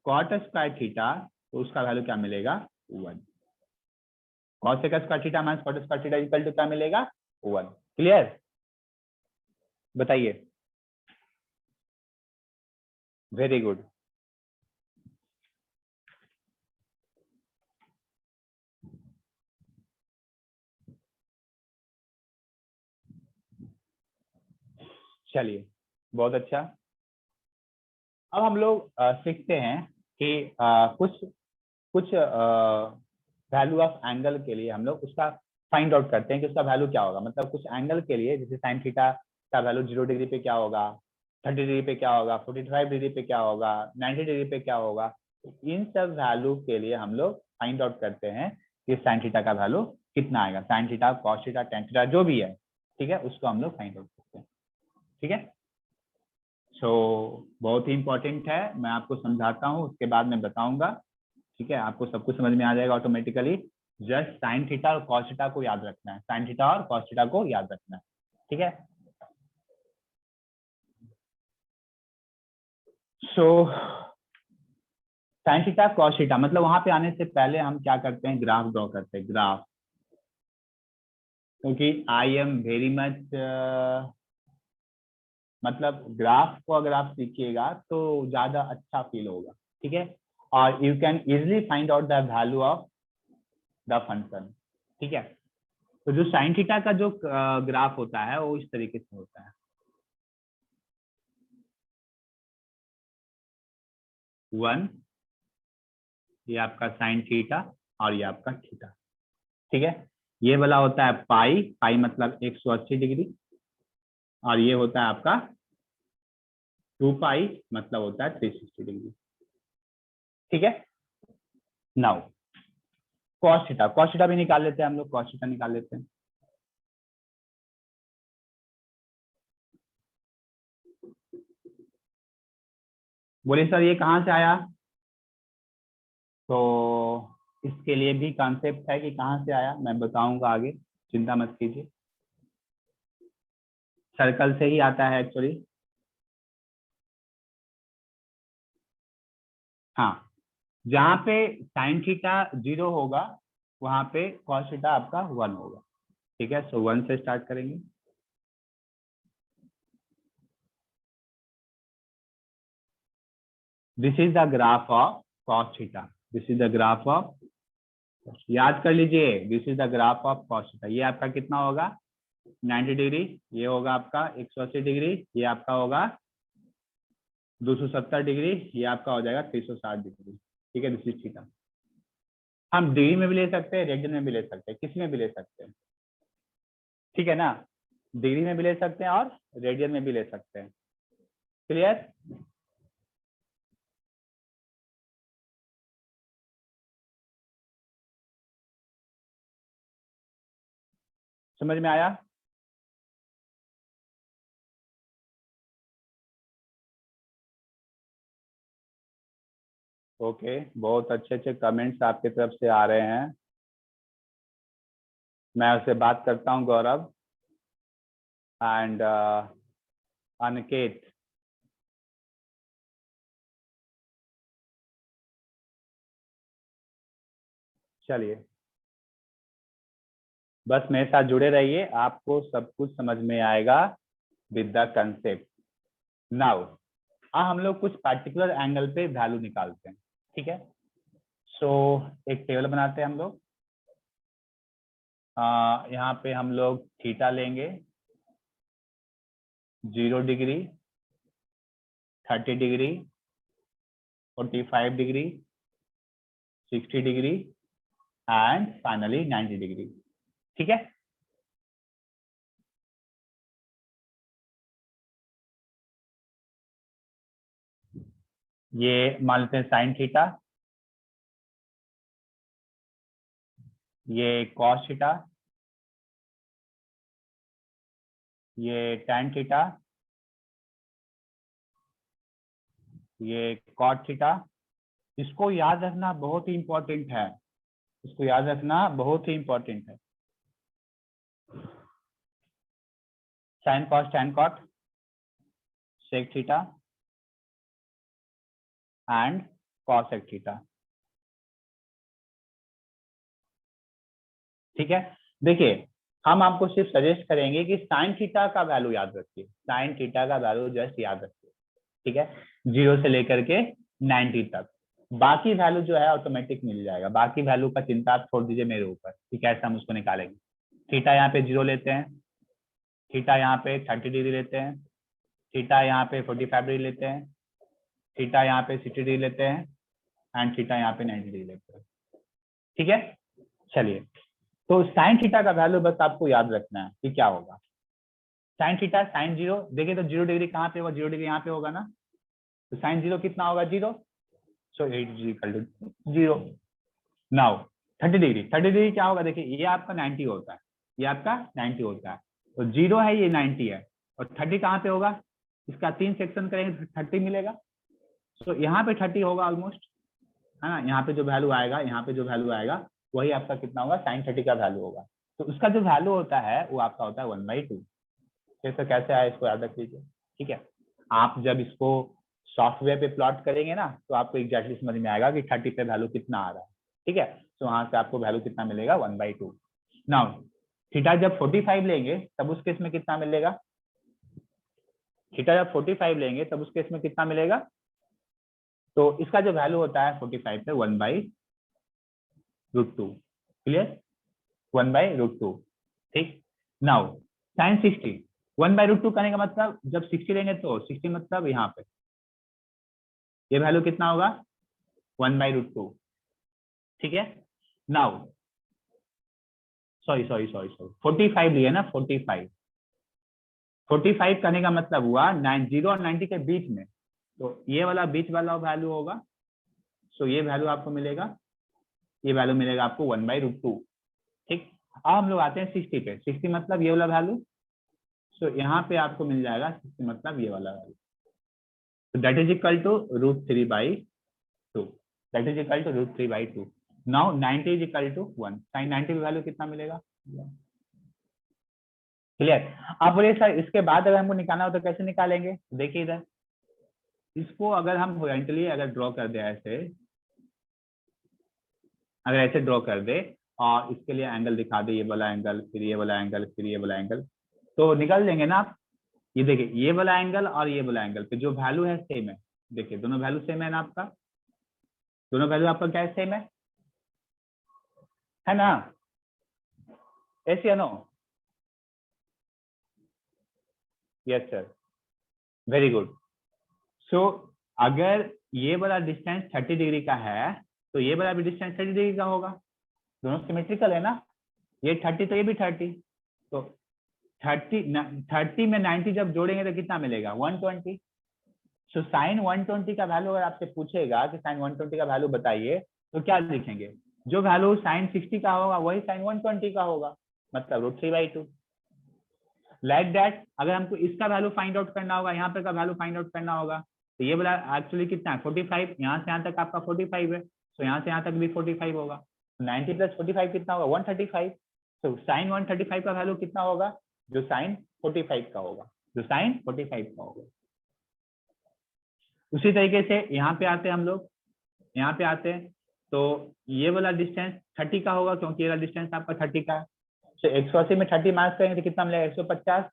cot square theta, तो उसका वैल्यू क्या मिलेगा, 1। Cosec square theta minus cot square theta equal to क्या मिलेगा, 1। क्लियर? बताइए। Very good. चलिए, बहुत अच्छा। अब हम लोग सीखते हैं कि कुछ वैल्यू ऑफ एंगल के लिए हम लोग उसका फाइंड आउट करते हैं कि उसका वैल्यू क्या होगा। मतलब कुछ एंगल के लिए जैसे साइन थीटा का वैल्यू 0 डिग्री पे क्या होगा, 30 डिग्री पे क्या होगा, 45 डिग्री पे क्या होगा, 90 डिग्री पे क्या होगा। इन सब वैल्यू के लिए हम लोग फाइंड आउट करते हैं कि साइन थीटा का वैल्यू कितना आएगा, sine theta, cos theta, tan theta जो भी है, ठीक है, उसको हम लोग फाइंड आउट करते हैं, ठीक है। सो बहुत ही इंपॉर्टेंट है, मैं आपको समझाता हूँ उसके बाद मैं बताऊंगा, ठीक है। आपको सब कुछ समझ में आ जाएगा ऑटोमेटिकली। जस्ट साइन थीटा और कॉस थीटा को याद रखना है, साइन थीटा और कॉस थीटा को याद रखना है, ठीक है। So sine theta cos theta मतलब वहां पे आने से पहले हम क्या करते हैं, ग्राफ ड्रॉ करते हैं, ग्राफ। क्योंकि आई एम वेरी मच मतलब ग्राफ को अगर आप सीखिएगा तो ज्यादा अच्छा फील होगा, ठीक है। और you can easily find out the value of the function, ठीक है। तो जो साइन थीटा का जो ग्राफ होता है वो इस तरीके से होता है, 1, ये आपका साइन थीटा और ये आपका थीटा, ठीक है। ये वाला होता है पाई, पाई मतलब 180 डिग्री, और ये होता है आपका 2 पाई मतलब होता है 360 डिग्री, ठीक है। Now cos theta, cos theta भी निकाल लेते हैं हम लोग, कॉस थीटा निकाल लेते हैं। बोले सर ये कहाँ से आया, तो इसके लिए भी कॉन्सेप्ट है कि कहाँ से आया, मैं बताऊंगा आगे, चिंता मत कीजिए। सर्कल से ही आता है एक्चुअली। हाँ, जहाँ पे साइन थीटा 0 होगा वहां पे कॉस थीटा आपका 1 होगा, ठीक है। सो 1 से स्टार्ट करेंगे। This is the graph of cos theta, this is the graph of, याद कर लीजिए, this is the graph of cos theta. ये आपका कितना होगा, 90 डिग्री, ये होगा आपका 180 डिग्री, ये आपका होगा 270 डिग्री, ये आपका हो जाएगा 360 डिग्री, ठीक है। This is theta. हम डिग्री में भी ले सकते हैं, रेडियन में भी ले सकते हैं, किसी में भी ले सकते हैं, ठीक है ना। डिग्री में भी ले सकते हैं और रेडियन में भी ले सकते हैं, क्लियर? समझ में आया? ओके, बहुत अच्छे अच्छे कमेंट्स आपकी तरफ से आ रहे हैं। मैं उससे बात करता हूं, गौरव एंड अनिकेत। चलिए, बस मेरे साथ जुड़े रहिए, आपको सब कुछ समझ में आएगा विद द कंसेप्ट। नाउ हम लोग कुछ पर्टिकुलर एंगल पे वैल्यू निकालते हैं, ठीक है? सो एक टेबल बनाते हैं हम लोग। यहाँ पे हम लोग थीटा लेंगे 0 degree, 30 degree, 45 degree, 60 degree and finally 90 degree, ठीक है? ये मान लेते हैं साइन थीटा, ये कॉस थीटा, ये टैन थीटा, ये कॉट थीटा। इसको याद रखना बहुत ही इंपॉर्टेंट है, इसको याद रखना बहुत ही इंपॉर्टेंट है। Sine cos tan cot, sec theta and cosec theta, ठीक है? देखिए, हम आपको सिर्फ सजेस्ट करेंगे कि साइन थीटा का वैल्यू याद रखिए, साइन थीटा का वैल्यू जस्ट याद रखिए, ठीक है? 0 से लेकर के 90 तक। बाकी वैल्यू जो है ऑटोमेटिक मिल जाएगा, बाकी वैल्यू का चिंता आप छोड़ दीजिए मेरे ऊपर कि कैसे हम उसको निकालेंगे। थीटा यहाँ पे 0 लेते हैं, थीटा यहाँ पे 30 डिग्री लेते हैं, थीटा यहाँ पे 45 डिग्री लेते हैं, थीटा यहाँ पे 60 डिग्री लेते हैं एंड थीटा यहाँ पे 90 डिग्री लेते हैं, ठीक है? चलिए, तो साइन थीटा का वैल्यू बस आपको याद रखना है कि क्या होगा। साइन थीटा साइन 0, देखिए तो 0 डिग्री कहाँ पे होगा? 0 डिग्री यहाँ पे होगा ना, तो साइन 0 कितना होगा? 0, so 8 equal to 0। Now 30 degree, 30 degree क्या होगा? देखिए ये आपका 90 होता है, ये आपका 90 होता है, तो 0 है, ये 90 है, और 30 कहाँ पे होगा? इसका 3 सेक्शन करेंगे तो 30 मिलेगा, सो यहाँ पे 30 होगा ऑलमोस्ट, है ना? यहाँ पे जो वैल्यू आएगा, यहाँ पे जो वैल्यू आएगा वही आपका कितना होगा? साइन 30 का वैल्यू होगा। तो उसका जो वैल्यू होता है वो आपका होता है 1/2। तो कैसे आया इसको याद रख लीजिए, ठीक है? आप जब इसको सॉफ्टवेयर पे प्लॉट करेंगे ना, तो आपको एग्जैक्टली समझ में आएगा कि 30 पे वैल्यू कितना आ रहा है, ठीक है? तो वहां से आपको वैल्यू कितना मिलेगा? 1/2। नाउ थीटा जब 45 लेंगे तब उस केस में कितना मिलेगा? थीटा जब 45 लेंगे तब उस केस में कितना मिलेगा? तो इसका जो वैल्यू होता है 45 पे 1/√2, क्लियर? 1/√2, ठीक? नाउ साइन 60, 1/√2 करने का मतलब जब 60 लेंगे तो 60 मतलब यहाँ पे ये वैल्यू कितना होगा? 1/√2, ठीक है? नाउ सॉरी 45 लिए ना, 45 करने का मतलब हुआ 0 और 90 के बीच में, तो ये वाला बीच वाला वैल्यू होगा, सो ये वैल्यू आपको मिलेगा, ये वैल्यू मिलेगा आपको 1/√2, ठीक? अब हम लोग आते हैं 60 पे, 60 मतलब ये वाला वैल्यू, सो यहाँ पे आपको मिल जाएगा 60 मतलब ये वाला वैल्यू, तो that is equal to √3/2, that is equal to √3/2। Now 90 is equal to 1, sine 90 value कितना मिलेगा? क्लियर? आप बोलिए सर इसके बाद अगर हमको निकालना हो तो कैसे निकालेंगे? देखिए इधर, इसको अगर हम हॉरिजॉन्टली अगर ड्रॉ कर दे ऐसे, अगर ऐसे ड्रॉ कर दे और इसके लिए एंगल दिखा दे, ये वाला एंगल, फिर ये वाला एंगल, फिर ये वाला एंगल, तो निकल देंगे ना आप? ये देखिए ये वाला एंगल और ये वाला एंगल पे जो वैल्यू है सेम है, देखिए दोनों वैल्यू सेम है ना आपका? दोनों वैल्यू आपका क्या है? सेम है ना? ऐसे या no? Yes sir, very good. So अगर ये वाला डिस्टेंस 30 डिग्री का है तो ये वाला भी डिस्टेंस 30 डिग्री का होगा, दोनों सिमेट्रिकल है ना? ये 30 तो ये भी 30, तो 30 में 90 जब जोड़ेंगे तो कितना मिलेगा? 120, सो साइन 120 का वैल्यू अगर आपसे पूछेगा कि साइन 120 का वैल्यू बताइए तो क्या लिखेंगे? जो वैल्यू साइन 60 का होगा वही साइन 120 का होगा, मतलब √3/2। लाइक दैट अगर हमको इसका वैल्यू फाइंड आउट करना होगा, यहाँ पे का वैल्यू फाइंड आउट करना होगा, तो ये वाला एक्चुअली कितना है 45, यहाँ से यहाँ तक आपका 45 है, तो यहाँ से यहाँ तक भी 45 होगा। 90 + 45 कितना होगा 135। तो साइन 135 का वैल्यू कितना होगा? जो साइन 45 का होगा, जो साइन 45 का होगा। उसी तरीके से यहाँ पे आते हैं हम लोग, यहाँ पे आते हैं तो ये वाला डिस्टेंस 30 का होगा, क्योंकि ये वाला डिस्टेंस आपका 30 का है। तो 180 में 30 माइनस करेंगे तो कितना मिलेगा 150।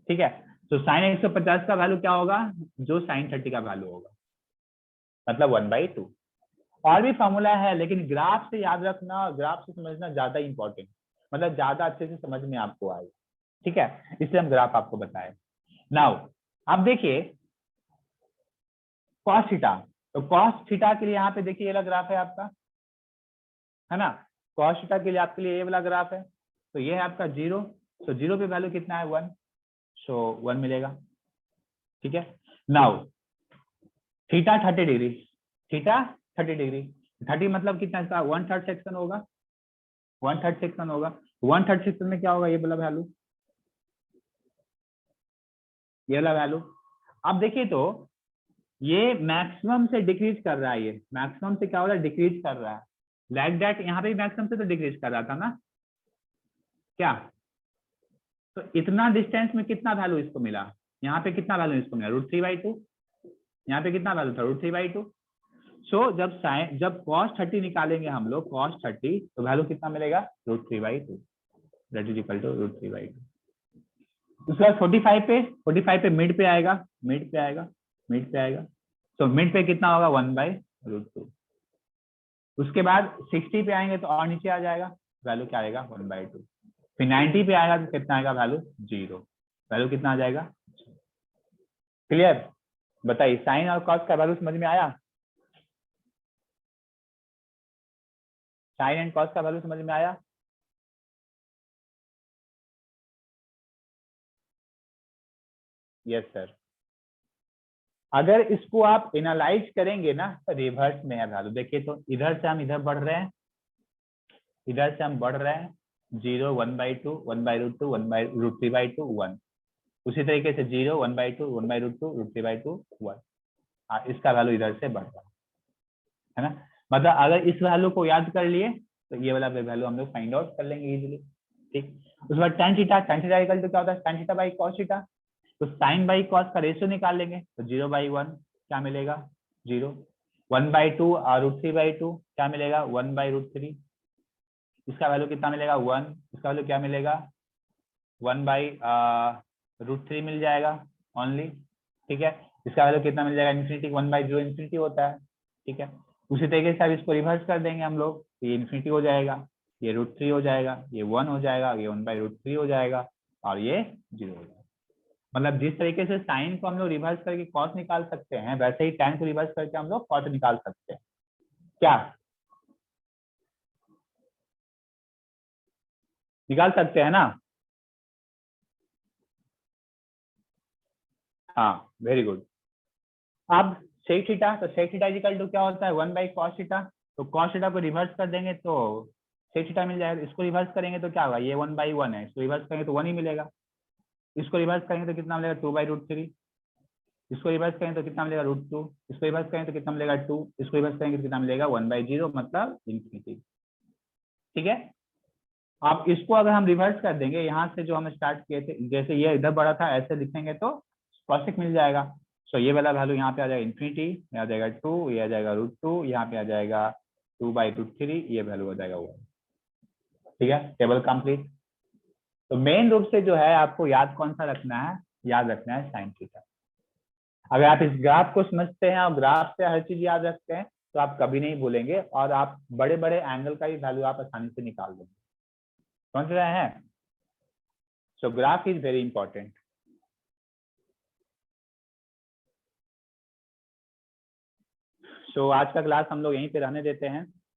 ठीक है, तो साइन 150 का वैल्यू क्या होगा? जो साइन 30 का वैल्यू होगा, मतलब 1/2। और भी फॉर्मूला है, लेकिन ग्राफ से याद रखना, ग्राफ से समझना ज्यादा इंपॉर्टेंट, मतलब ज्यादा अच्छे से समझ में आपको आएगा। ठीक है, इसलिए हम ग्राफ आपको बताए। नाउ अब देखिए cos थीटा, तो cos थीटा के लिए यहाँ पे देखिए ये वाला ग्राफ है आपका, है ना। cos थीटा के लिए आपके लिए ये वाला ग्राफ है, तो ये है आपका 0, तो 0 पे वैल्यू कितना है 1, सो 1 मिलेगा। ठीक है, now theta 30 degree, theta 30 degree, 30 मतलब कितना इसका 1/3 सेक्शन होगा, 1/3 सेक्शन होगा। 1/3 सेक्शन में क्या होगा ये वाला वैल्यू, ये वाला वैल्यू। अब देखिए तो ये मैक्सिमम से डिक्रीज कर रहा है, ये मैक्सिमम से क्या हो रहा है डिक्रीज कर रहा है। लाइक दैट यहाँ पे मैक्सिमम से तो डिक्रीज कर रहा था ना क्या, तो इतना डिस्टेंस में कितना वैल्यू इसको मिला, यहाँ पे कितना वैल्यू इसको मिला √3/2, यहाँ पे कितना वैल्यू था √3/2। सो जब cos 30 निकालेंगे हम लोग cos 30, तो वैल्यू कितना मिलेगा √3/2, दैट इज इक्वल टू √3/2। उसके बाद 45 पे मिड पे आएगा, मिड पे आएगा, मिड पे आएगा, तो मिड पे कितना होगा 1/√2। उसके बाद 60 पे आएंगे तो और नीचे आ जाएगा, वैल्यू क्या आएगा 1/2। फिर 90 पे आएगा तो कितना आएगा वैल्यू 0, वैल्यू कितना आ जाएगा। क्लियर, बताइए साइन और कॉस का वैल्यू समझ में आया, साइन एंड कॉस का वैल्यू समझ में आया। यस सर, अगर इसको आप एनालाइज करेंगे ना तो रिवर्स में है वैल्यू। देखिए तो इधर से हम इधर बढ़ रहे हैं, इधर से हम बढ़ रहे हैं 0 1/2 1/√2 1/√3/2 1, उसी तरीके से 0 1/2 1/√2 √3/2 1। इसका वैल्यू इधर से बढ़ रहा है ना। मतलब अगर इस वैल्यू को याद कर लिए तो ये वाला वैल्यू हम लोग फाइंड आउट कर लेंगे इजीली। ठीक, उसके बाद tan theta, tan theta equal to क्या होता है tan theta by cos theta, तो sin बाई cos का रेशियो निकाल लेंगे तो 0/1 क्या मिलेगा 0, 1/2 और √3/2 क्या मिलेगा 1/√3, इसका वैल्यू कितना मिलेगा 1, इसका वैल्यू क्या मिलेगा 1/√3 मिल जाएगा ओनली। ठीक है, इसका वैल्यू कितना मिल जाएगा इन्फिनिटी 1/0 इन्फिनिटी होता है। ठीक है, उसी तरीके से अब इसको रिवर्स कर देंगे हम लोग, ये इन्फिनिटी हो जाएगा, ये √3 हो जाएगा, ये 1 हो जाएगा, ये 1/√3 हो जाएगा और ये 0 हो जाएगा। मतलब जिस तरीके से साइन को हम लोग रिवर्स करके कॉस निकाल सकते हैं, वैसे ही tan को रिवर्स करके हम लोग कॉस निकाल सकते हैं क्या, निकाल सकते हैं ना। हाँ वेरी गुड। अब sec थीटा, तो sec थीटा इक्वल टू क्या होता है 1/cos थीटा, तो cos थीटा को रिवर्स कर देंगे तो sec थीटा मिल जाएगा। इसको रिवर्स करेंगे तो क्या होगा, ये 1/1 है, इसको रिवर्स करेंगे तो 1 ही मिलेगा, इसको रिवर्स करेंगे तो कितना मिलेगा 2/√3, इसको रिवर्स करेंगे तो कितना मिलेगा √2, इसको रिवर्स करेंगे तो कितना मिलेगा 2, इसको रिवर्स करेंगे तो कितना मिलेगा 1/0 मतलब इन्फिनिटी। ठीक है, अब इसको अगर हम रिवर्स कर देंगे यहाँ से जो हम स्टार्ट किए थे, जैसे ये इधर बढ़ा था ऐसे लिखेंगे तो cosec मिल जाएगा। सो ये वाला वैल्यू यहाँ पे आ जाएगा इन्फिनिटी, यहाँ आ जाएगा 2, ये आ जाएगा √2, यहाँ पे आ जाएगा 2/√3, ये वैल्यू हो जाएगा 1। ठीक है, टेबल कंप्लीट। तो मेन रूप से जो है आपको याद कौन सा रखना है, याद रखना है साइन थीटा। अगर आप इस ग्राफ को समझते हैं और ग्राफ से हर चीज याद रखते हैं तो आप कभी नहीं भूलेंगे और आप बड़े बड़े एंगल का भी वैल्यू आप आसानी से निकाल देंगे। समझ रहे हैं, so graph is very important. So आज का क्लास हम लोग यहीं पे रहने देते हैं।